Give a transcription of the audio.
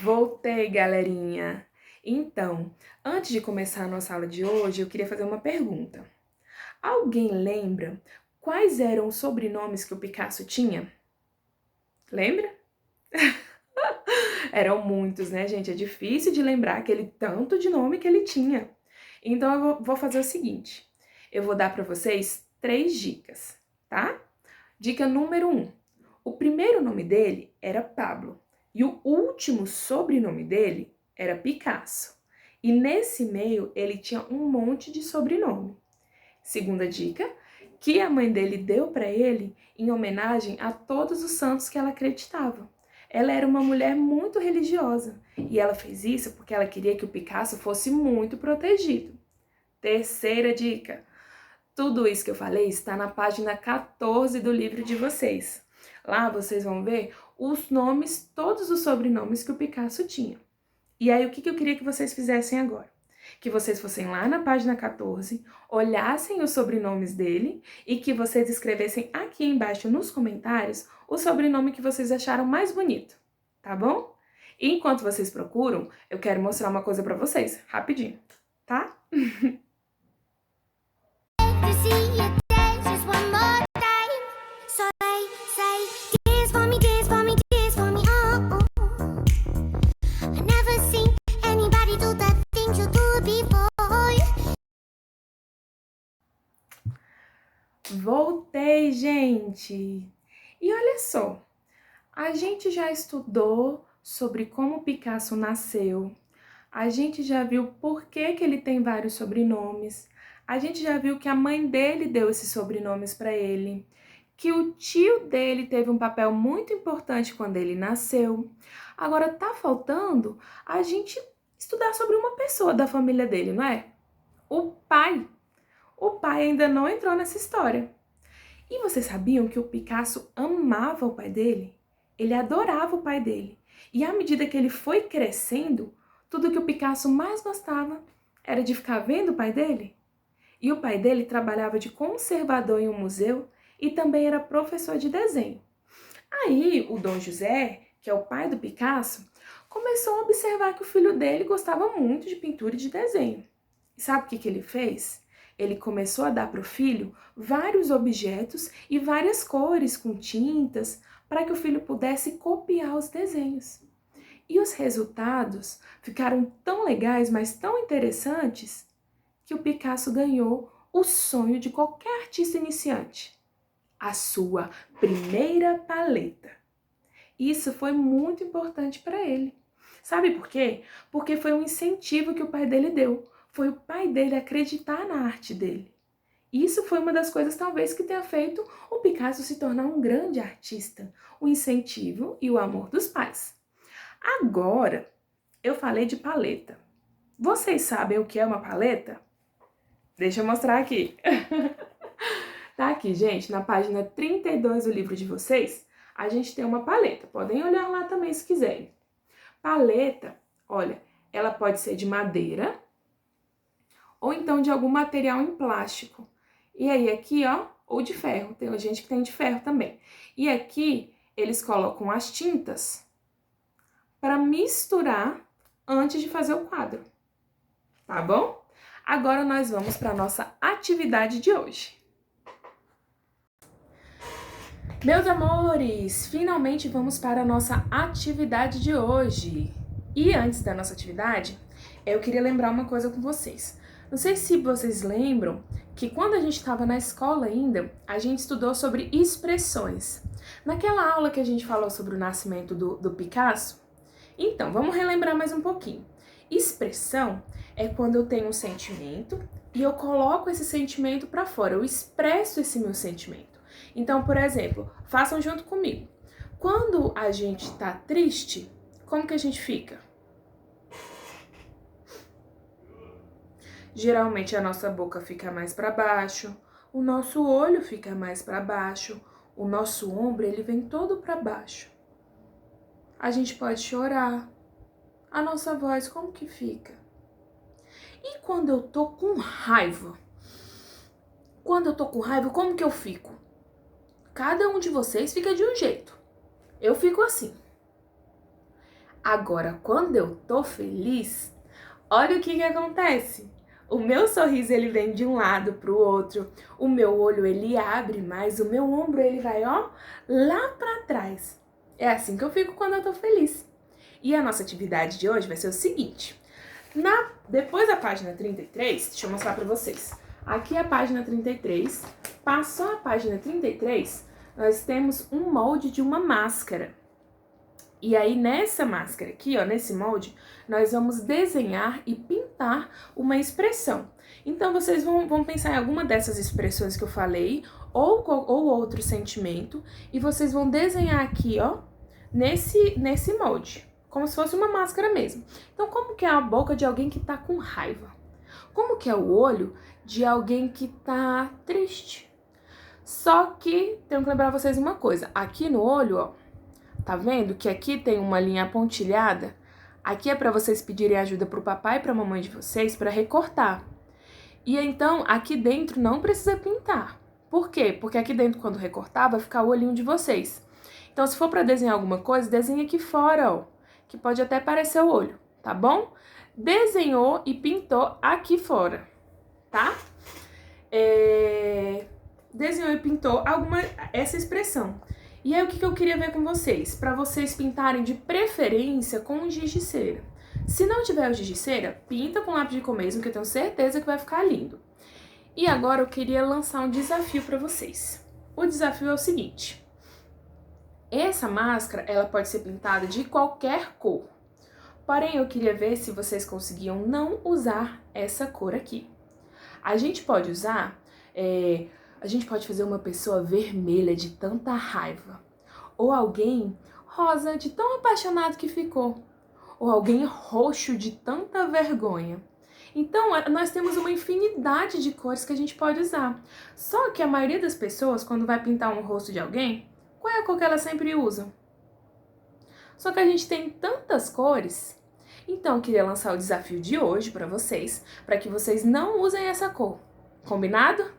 Voltei, galerinha! Então, antes de começar a nossa aula de hoje, eu queria fazer uma pergunta. Alguém lembra quais eram os sobrenomes que o Picasso tinha? Lembra? Eram muitos, né, gente? É difícil de lembrar aquele tanto de nome que ele tinha. Então, eu vou fazer o seguinte. Eu vou dar para vocês 3 dicas, tá? Dica número 1. O primeiro nome dele era Pablo e o último sobrenome dele era Picasso. E nesse meio ele tinha um monte de sobrenome. Segunda dica, que a mãe dele deu para ele em homenagem a todos os santos que ela acreditava. Ela era uma mulher muito religiosa e ela fez isso porque ela queria que o Picasso fosse muito protegido. Terceira dica, tudo isso que eu falei está na página 14 do livro de vocês. Lá vocês vão ver os nomes, todos os sobrenomes que o Picasso tinha. E aí, o que eu queria que vocês fizessem agora? Que vocês fossem lá na página 14, olhassem os sobrenomes dele e que vocês escrevessem aqui embaixo nos comentários o sobrenome que vocês acharam mais bonito, tá bom? E enquanto vocês procuram, eu quero mostrar uma coisa pra vocês, rapidinho, tá? Voltei, gente! E olha só, a gente já estudou sobre como Picasso nasceu, a gente já viu por que ele tem vários sobrenomes, a gente já viu que a mãe dele deu esses sobrenomes para ele, que o tio dele teve um papel muito importante quando ele nasceu. Agora tá faltando a gente estudar sobre uma pessoa da família dele, não é? O pai. O pai ainda não entrou nessa história. E vocês sabiam que o Picasso amava o pai dele? Ele adorava o pai dele. E à medida que ele foi crescendo, tudo que o Picasso mais gostava era de ficar vendo o pai dele. E o pai dele trabalhava de conservador em um museu e também era professor de desenho. Aí o Dom José, que é o pai do Picasso, começou a observar que o filho dele gostava muito de pintura e de desenho. E sabe o que ele fez? Ele começou a dar para o filho vários objetos e várias cores com tintas para que o filho pudesse copiar os desenhos. E os resultados ficaram tão legais, mas tão interessantes, que o Picasso ganhou o sonho de qualquer artista iniciante: a sua primeira paleta. Isso foi muito importante para ele. Sabe por quê? Porque foi um incentivo que o pai dele deu. Foi o pai dele acreditar na arte dele. Isso foi uma das coisas talvez que tenha feito o Picasso se tornar um grande artista, o incentivo e o amor dos pais. Agora, eu falei de paleta. Vocês sabem o que é uma paleta? Deixa eu mostrar aqui. Tá aqui, gente, na página 32 do livro de vocês, a gente tem uma paleta. Podem olhar lá também se quiserem. Paleta, olha, ela pode ser de madeira ou então de algum material em plástico. E aí aqui, ó, ou de ferro. Tem gente que tem de ferro também. E aqui eles colocam as tintas para misturar antes de fazer o quadro. Tá bom? Agora nós vamos para a nossa atividade de hoje. Meus amores, finalmente vamos para a nossa atividade de hoje. E antes da nossa atividade, eu queria lembrar uma coisa com vocês. Não sei se vocês lembram que quando a gente estava na escola ainda, a gente estudou sobre expressões. Naquela aula que a gente falou sobre o nascimento do Picasso, então, vamos relembrar mais um pouquinho. Expressão é quando eu tenho um sentimento e eu coloco esse sentimento para fora, eu expresso esse meu sentimento. Então, por exemplo, façam junto comigo. Quando a gente tá triste, como que a gente fica? Geralmente a nossa boca fica mais para baixo, o nosso olho fica mais para baixo, o nosso ombro ele vem todo para baixo. A gente pode chorar. A nossa voz como que fica? E quando eu tô com raiva? Quando eu tô com raiva, como que eu fico? Cada um de vocês fica de um jeito. Eu fico assim. Agora, quando eu tô feliz, olha o que acontece. O meu sorriso, ele vem de um lado pro outro, o meu olho, ele abre mais, o meu ombro, ele vai, ó, lá pra trás. É assim que eu fico quando eu tô feliz. E a nossa atividade de hoje vai ser o seguinte. Depois da página 33, deixa eu mostrar pra vocês. Aqui é a página 33. Passou a página 33, nós temos um molde de uma máscara. E aí, nessa máscara aqui, ó, nesse molde, nós vamos desenhar e pintar uma expressão. Então, vocês vão pensar em alguma dessas expressões que eu falei, ou outro sentimento, e vocês vão desenhar aqui, ó, nesse molde, como se fosse uma máscara mesmo. Então, como que é a boca de alguém que tá com raiva? Como que é o olho de alguém que tá triste? Só que, tenho que lembrar vocês uma coisa, aqui no olho, ó, tá vendo que aqui tem uma linha pontilhada? Aqui é para vocês pedirem ajuda pro papai e pra mamãe de vocês para recortar. E então, aqui dentro não precisa pintar. Por quê? Porque aqui dentro, quando recortar, vai ficar o olhinho de vocês. Então, se for para desenhar alguma coisa, desenha aqui fora, ó, que pode até parecer o olho, tá bom? Desenhou e pintou aqui fora, tá? Desenhou e pintou essa expressão. E aí, o que eu queria ver com vocês? Para vocês pintarem de preferência com giz de cera. Se não tiver o giz de cera, pinta com lápis de cor mesmo, que eu tenho certeza que vai ficar lindo. E agora eu queria lançar um desafio para vocês. O desafio é o seguinte. Essa máscara, ela pode ser pintada de qualquer cor. Porém, eu queria ver se vocês conseguiam não usar essa cor aqui. A gente pode usar... A gente pode fazer uma pessoa vermelha de tanta raiva. Ou alguém rosa de tão apaixonado que ficou. Ou alguém roxo de tanta vergonha. Então, nós temos uma infinidade de cores que a gente pode usar. Só que a maioria das pessoas, quando vai pintar um rosto de alguém, qual é a cor que elas sempre usam? Só que a gente tem tantas cores. Então, eu queria lançar o desafio de hoje para vocês que vocês não usem essa cor. Combinado?